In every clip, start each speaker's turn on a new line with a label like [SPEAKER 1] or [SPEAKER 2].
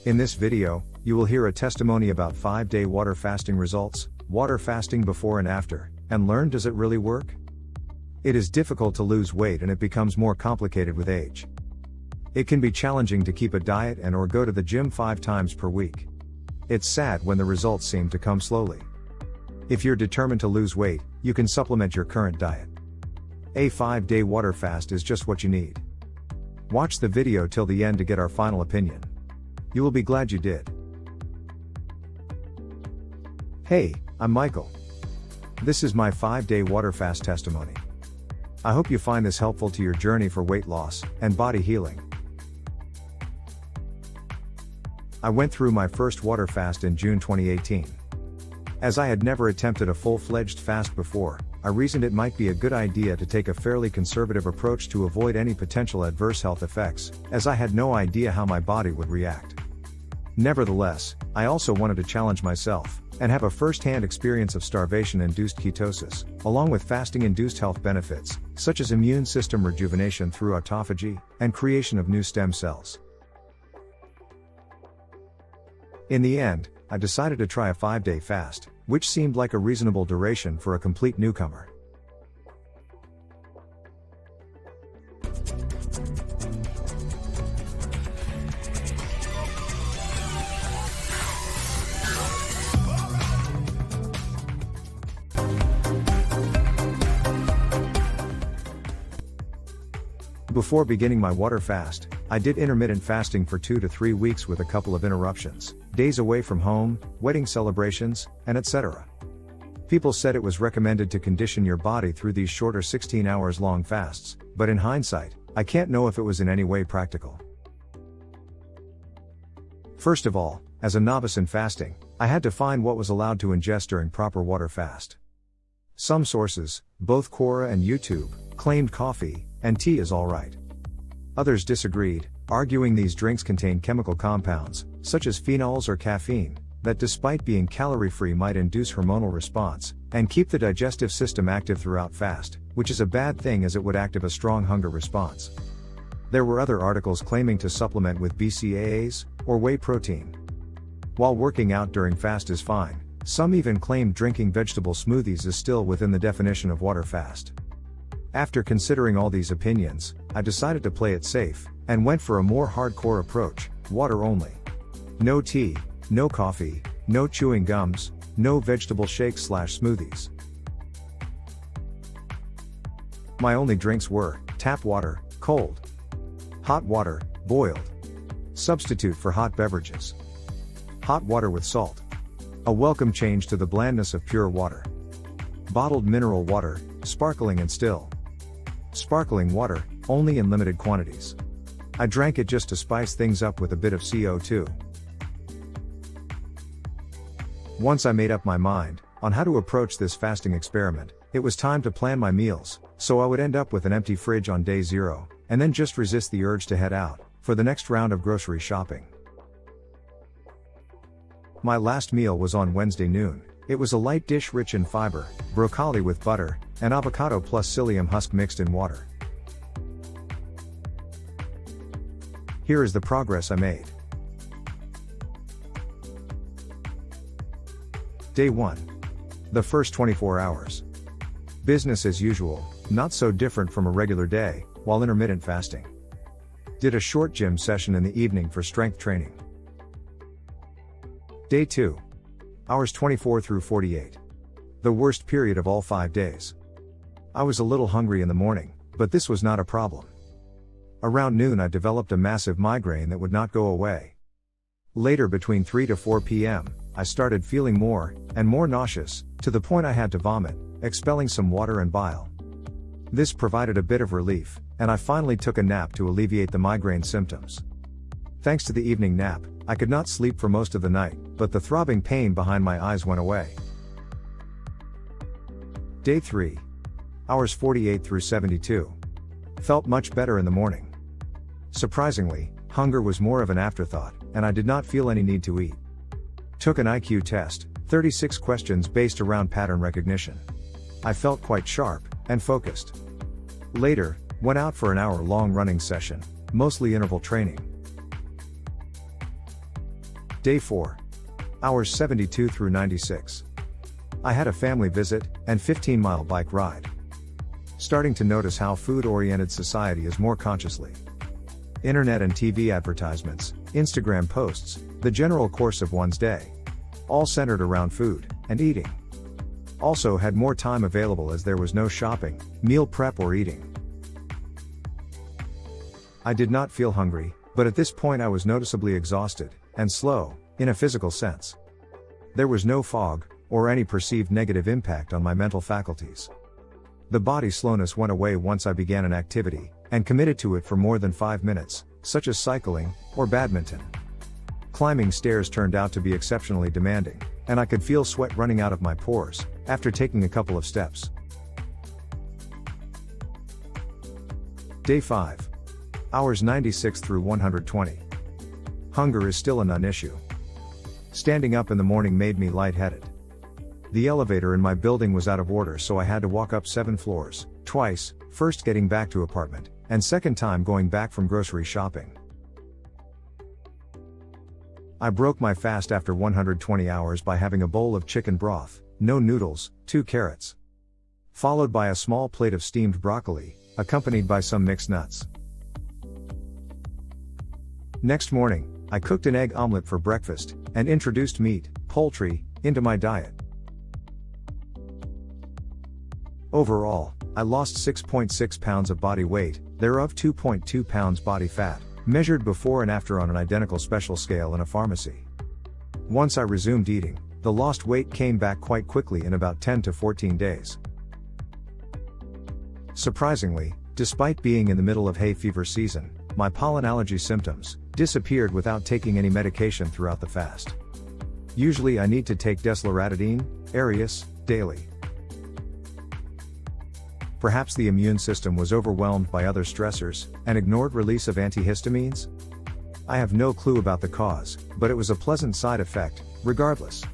[SPEAKER 1] In this video, you will hear a testimony about 5-day water fasting results, water fasting before and after, and learn, does it really work? It is difficult to lose weight and it becomes more complicated with age. It can be challenging to keep a diet and or go to the gym 5 times per week. It's sad when the results seem to come slowly. If you're determined to lose weight, you can supplement your current diet. A 5-day water fast is just what you need. Watch the video till the end to get our final opinion. You will be glad you did. Hey, I'm Michael. This is my 5-day water fast testimony. I hope you find this helpful to your journey for weight loss and body healing. I went through my first water fast in June 2018. As I had never attempted a full-fledged fast before, I reasoned it might be a good idea to take a fairly conservative approach to avoid any potential adverse health effects, as I had no idea how my body would react. Nevertheless, I also wanted to challenge myself, and have a first-hand experience of starvation-induced ketosis, along with fasting-induced health benefits, such as immune system rejuvenation through autophagy, and creation of new stem cells. In the end, I decided to try a 5-day fast, which seemed like a reasonable duration for a complete newcomer. Before beginning my water fast, I did intermittent fasting for 2 to 3 weeks with a couple of interruptions, days away from home, wedding celebrations, and etc. People said it was recommended to condition your body through these shorter 16 hours long fasts, but in hindsight, I can't know if it was in any way practical. First of all, as a novice in fasting, I had to find what was allowed to ingest during proper water fast. Some sources, both Quora and YouTube, claimed coffee and tea is alright. Others disagreed, arguing these drinks contain chemical compounds, such as phenols or caffeine, that despite being calorie-free might induce hormonal response, and keep the digestive system active throughout fast, which is a bad thing as it would activate a strong hunger response. There were other articles claiming to supplement with BCAAs, or whey protein. While working out during fast is fine, some even claim drinking vegetable smoothies is still within the definition of water fast. After considering all these opinions, I decided to play it safe, and went for a more hardcore approach, water only. No tea, no coffee, no chewing gums, no vegetable shakes/smoothies. My only drinks were tap water, cold; hot water, boiled; substitute for hot beverages; hot water with salt; a welcome change to the blandness of pure water; bottled mineral water, sparkling and still; sparkling water, only in limited quantities. I drank it just to spice things up with a bit of CO2. Once I made up my mind on how to approach this fasting experiment, it was time to plan my meals, so I would end up with an empty fridge on day 0, and then just resist the urge to head out for the next round of grocery shopping. My last meal was on Wednesday noon. It was a light dish rich in fiber, broccoli with butter, and avocado plus psyllium husk mixed in water. Here is the progress I made. Day 1. The first 24 hours. Business as usual, not so different from a regular day, while intermittent fasting. Did a short gym session in the evening for strength training. Day 2. Hours 24 through 48. The worst period of all 5 days. I was a little hungry in the morning, but this was not a problem. Around noon I developed a massive migraine that would not go away. Later, between 3 to 4 p.m., I started feeling more and more nauseous, to the point I had to vomit, expelling some water and bile. This provided a bit of relief, and I finally took a nap to alleviate the migraine symptoms. Thanks to the evening nap, I could not sleep for most of the night, but the throbbing pain behind my eyes went away. Day 3. Hours 48 through 72. Felt much better in the morning. Surprisingly, hunger was more of an afterthought, and I did not feel any need to eat. Took an IQ test, 36 questions based around pattern recognition. I felt quite sharp and focused. Later, went out for an hour-long running session, mostly interval training. Day 4. Hours 72 through 96. I had a family visit, and 15-mile bike ride. Starting to notice how food-oriented society is more consciously. Internet and TV advertisements, Instagram posts, the general course of one's day. All centered around food, and eating. Also had more time available as there was no shopping, meal prep or eating. I did not feel hungry, but at this point I was noticeably exhausted, and slow, in a physical sense. There was no fog, or any perceived negative impact on my mental faculties. The body slowness went away once I began an activity, and committed to it for more than 5 minutes, such as cycling, or badminton. Climbing stairs turned out to be exceptionally demanding, and I could feel sweat running out of my pores, after taking a couple of steps. Day 5. Hours 96 through 120. Hunger is still a non-issue. Standing up in the morning made me lightheaded. The elevator in my building was out of order, so I had to walk up 7 floors, twice, first getting back to apartment, and second time going back from grocery shopping. I broke my fast after 120 hours by having a bowl of chicken broth, no noodles, 2 carrots. Followed by a small plate of steamed broccoli, accompanied by some mixed nuts. Next morning, I cooked an egg omelette for breakfast, and introduced meat, poultry, into my diet. Overall, I lost 6.6 pounds of body weight, thereof 2.2 pounds body fat, measured before and after on an identical special scale in a pharmacy. Once I resumed eating, the lost weight came back quite quickly in about 10 to 14 days. Surprisingly, despite being in the middle of hay fever season, my pollen allergy symptoms disappeared without taking any medication throughout the fast. Usually I need to take desloratadine, Arius, daily. Perhaps the immune system was overwhelmed by other stressors, and ignored release of antihistamines? I have no clue about the cause, but it was a pleasant side effect, regardless.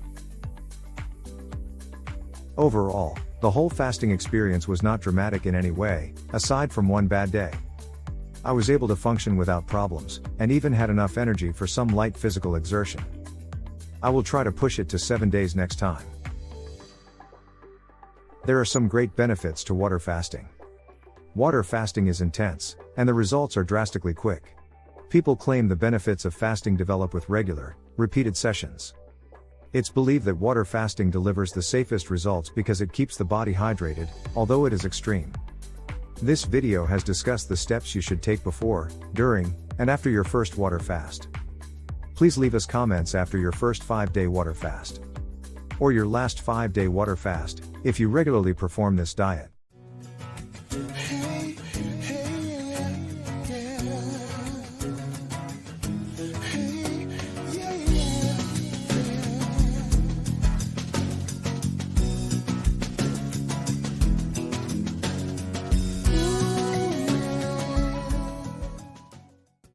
[SPEAKER 1] Overall, the whole fasting experience was not dramatic in any way, aside from one bad day. I was able to function without problems, and even had enough energy for some light physical exertion. I will try to push it to 7 days next time. There are some great benefits to water fasting. Water fasting is intense, and the results are drastically quick. People claim the benefits of fasting develop with regular, repeated sessions. It's believed that water fasting delivers the safest results because it keeps the body hydrated, although it is extreme. This video has discussed the steps you should take before, during, and after your first water fast. Please leave us comments after your first 5-day water fast. Or your last 5-day water fast, if you regularly perform this diet.